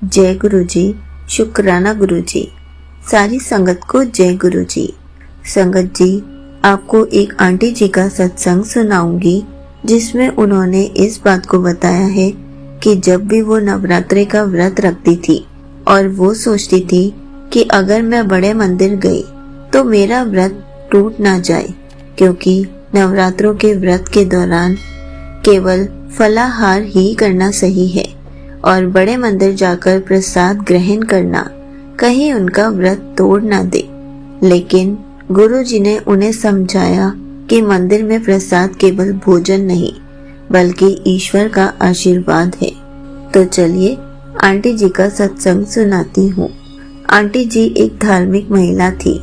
जय गुरु जी। शुक्राना गुरु जी। सारी संगत को जय गुरु जी। संगत जी, आपको एक आंटी जी का सत्संग सुनाऊंगी जिसमें उन्होंने इस बात को बताया है कि जब भी वो नवरात्रे का व्रत रखती थी और वो सोचती थी कि अगर मैं बड़े मंदिर गई तो मेरा व्रत टूट ना जाए, क्योंकि नवरात्रों के व्रत के दौरान केवल फलाहार ही करना सही है और बड़े मंदिर जाकर प्रसाद ग्रहण करना कहीं उनका व्रत तोड़ ना दे। लेकिन गुरु जी ने उन्हें समझाया कि मंदिर में प्रसाद केवल भोजन नहीं बल्कि ईश्वर का आशीर्वाद है। तो चलिए आंटी जी का सत्संग सुनाती हूँ। आंटी जी एक धार्मिक महिला थी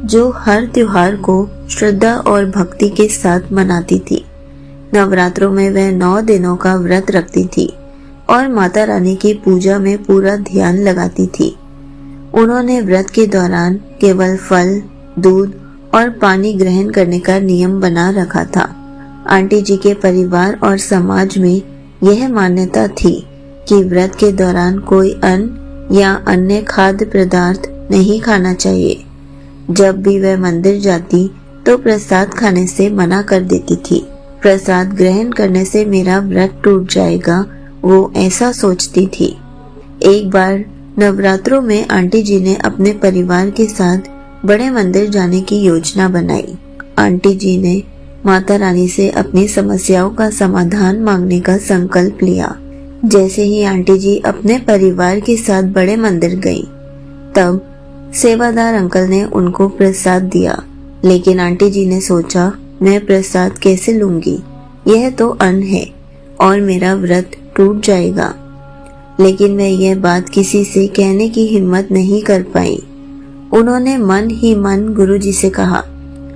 जो हर त्योहार को श्रद्धा और भक्ति के साथ मनाती थी। नवरात्रों में वह 9 दिनों का व्रत रखती थी और माता रानी की पूजा में पूरा ध्यान लगाती थी। उन्होंने व्रत के दौरान केवल फल, दूध और पानी ग्रहण करने का नियम बना रखा था। आंटी जी के परिवार और समाज में यह मान्यता थी कि व्रत के दौरान कोई अन्न या अन्य खाद्य पदार्थ नहीं खाना चाहिए। जब भी वह मंदिर जाती तो प्रसाद खाने से मना कर देती थी। प्रसाद ग्रहण करने से मेरा व्रत टूट जाएगा, वो ऐसा सोचती थी। एक बार नवरात्रों में आंटी जी ने अपने परिवार के साथ बड़े मंदिर जाने की योजना बनाई। आंटी जी ने माता रानी से अपनी समस्याओं का समाधान मांगने का संकल्प लिया। जैसे ही आंटी जी अपने परिवार के साथ बड़े मंदिर गई, तब सेवादार अंकल ने उनको प्रसाद दिया। लेकिन आंटी जी ने सोचा, मैं प्रसाद कैसे लूंगी, यह तो अन्न है और मेरा व्रत टूट जाएगा। लेकिन वह यह बात किसी से कहने की हिम्मत नहीं कर पाई। उन्होंने मन ही मन गुरुजी से कहा,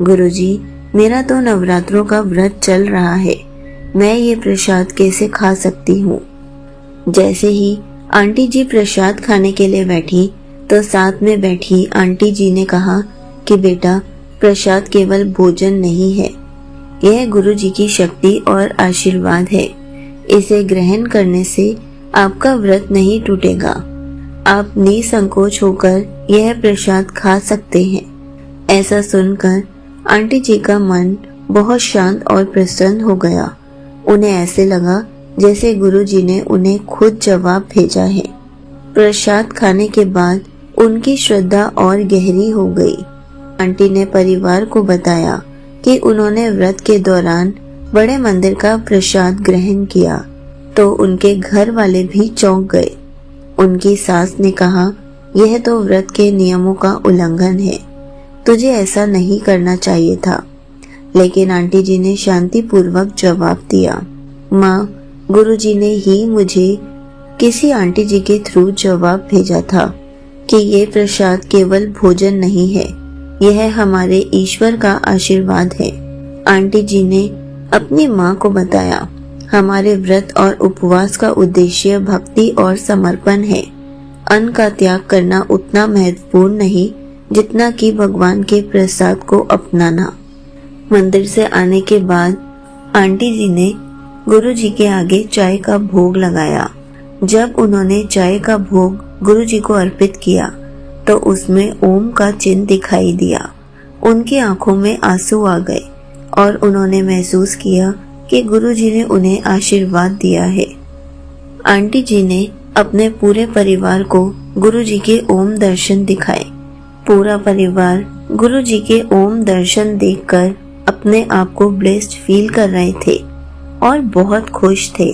गुरुजी, मेरा तो नवरात्रों का व्रत चल रहा है, मैं ये प्रसाद कैसे खा सकती हूँ। जैसे ही आंटी जी प्रसाद खाने के लिए बैठी तो साथ में बैठी आंटी जी ने कहा कि बेटा, प्रसाद केवल भोजन नहीं है, यह गुरु जी की शक्ति और आशीर्वाद है। इसे ग्रहण करने से आपका व्रत नहीं टूटेगा। आप निसंकोच होकर यह प्रसाद खा सकते हैं। ऐसा सुनकर आंटी जी का मन बहुत शांत और प्रसन्न हो गया। उन्हें ऐसे लगा जैसे गुरु जी ने उन्हें खुद जवाब भेजा है। प्रसाद खाने के बाद उनकी श्रद्धा और गहरी हो गई। आंटी ने परिवार को बताया कि उन्होंने व्रत के दौरान बड़े मंदिर का प्रसाद ग्रहण किया तो उनके घर वाले भी चौंक गए। उनकी सास ने कहा, यह तो व्रत के नियमों का उल्लंघन है, तुझे ऐसा नहीं करना चाहिए था। लेकिन आंटी जी ने शांति पूर्वक जवाब दिया, माँ, गुरुजी ने ही मुझे किसी आंटी जी के थ्रू जवाब भेजा था कि ये प्रसाद केवल भोजन नहीं है, यह हमारे ईश्वर का आशीर्वाद है। आंटी जी ने अपनी माँ को बताया, हमारे व्रत और उपवास का उद्देश्य भक्ति और समर्पण है। अन्न का त्याग करना उतना महत्वपूर्ण नहीं जितना कि भगवान के प्रसाद को अपनाना। मंदिर से आने के बाद आंटी जी ने गुरु जी के आगे चाय का भोग लगाया। जब उन्होंने चाय का भोग गुरु जी को अर्पित किया तो उसमें ओम का चिन्ह दिखाई दिया। उनकी आंखों में आंसू आ गए और उन्होंने महसूस किया कि गुरु जी ने उन्हें आशीर्वाद दिया है। आंटी जी ने अपने पूरे परिवार को गुरु जी के ओम दर्शन दिखाए। पूरा परिवार गुरु जी के ओम दर्शन देखकर अपने आप को ब्लेस्ड फील कर रहे थे और बहुत खुश थे।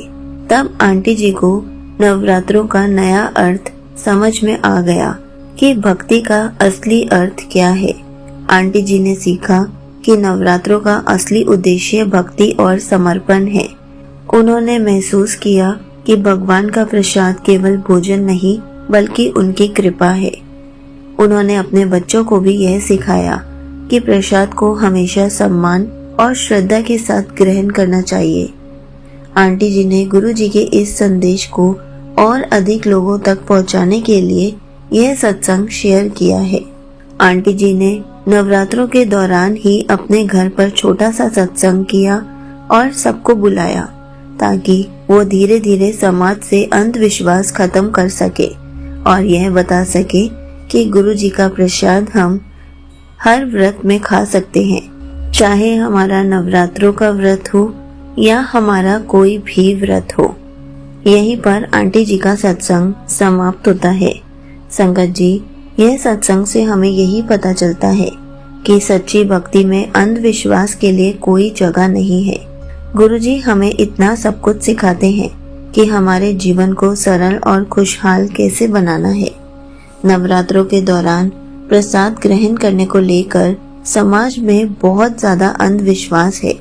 तब आंटी जी को नवरात्रों का नया अर्थ समझ में आ गया कि भक्ति का असली अर्थ क्या है। आंटी जी ने सीखा कि नवरात्रों का असली उद्देश्य भक्ति और समर्पण है। उन्होंने महसूस किया कि भगवान का प्रसाद केवल भोजन नहीं बल्कि उनकी कृपा है। उन्होंने अपने बच्चों को भी यह सिखाया कि प्रसाद को हमेशा सम्मान और श्रद्धा के साथ ग्रहण करना चाहिए। आंटी जी ने गुरु जी के इस संदेश को और अधिक लोगों तक पहुंचाने के लिए यह सत्संग शेयर किया है। आंटी जी ने नवरात्रों के दौरान ही अपने घर पर छोटा सा सत्संग किया और सबको बुलाया ताकि वो धीरे धीरे समाज से अंधविश्वास खत्म कर सके और यह बता सके कि गुरु जी का प्रसाद हम हर व्रत में खा सकते हैं, चाहे हमारा नवरात्रों का व्रत हो या हमारा कोई भी व्रत हो। यहीं पर आंटी जी का सत्संग समाप्त होता है। संगत जी, यह सत्संग से हमें यही पता चलता है कि सच्ची भक्ति में अंधविश्वास के लिए कोई जगह नहीं है। गुरुजी हमें इतना सब कुछ सिखाते हैं कि हमारे जीवन को सरल और खुशहाल कैसे बनाना है। नवरात्रों के दौरान प्रसाद ग्रहण करने को लेकर समाज में बहुत ज्यादा अंधविश्वास है।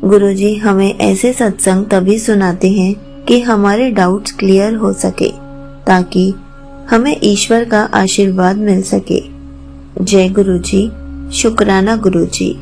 गुरुजी हमें ऐसे सत्संग तभी सुनाते हैं कि हमारे डाउट्स क्लियर हो सके, ताकि हमें ईश्वर का आशीर्वाद मिल सके। जय गुरुजी। शुक्राना गुरुजी।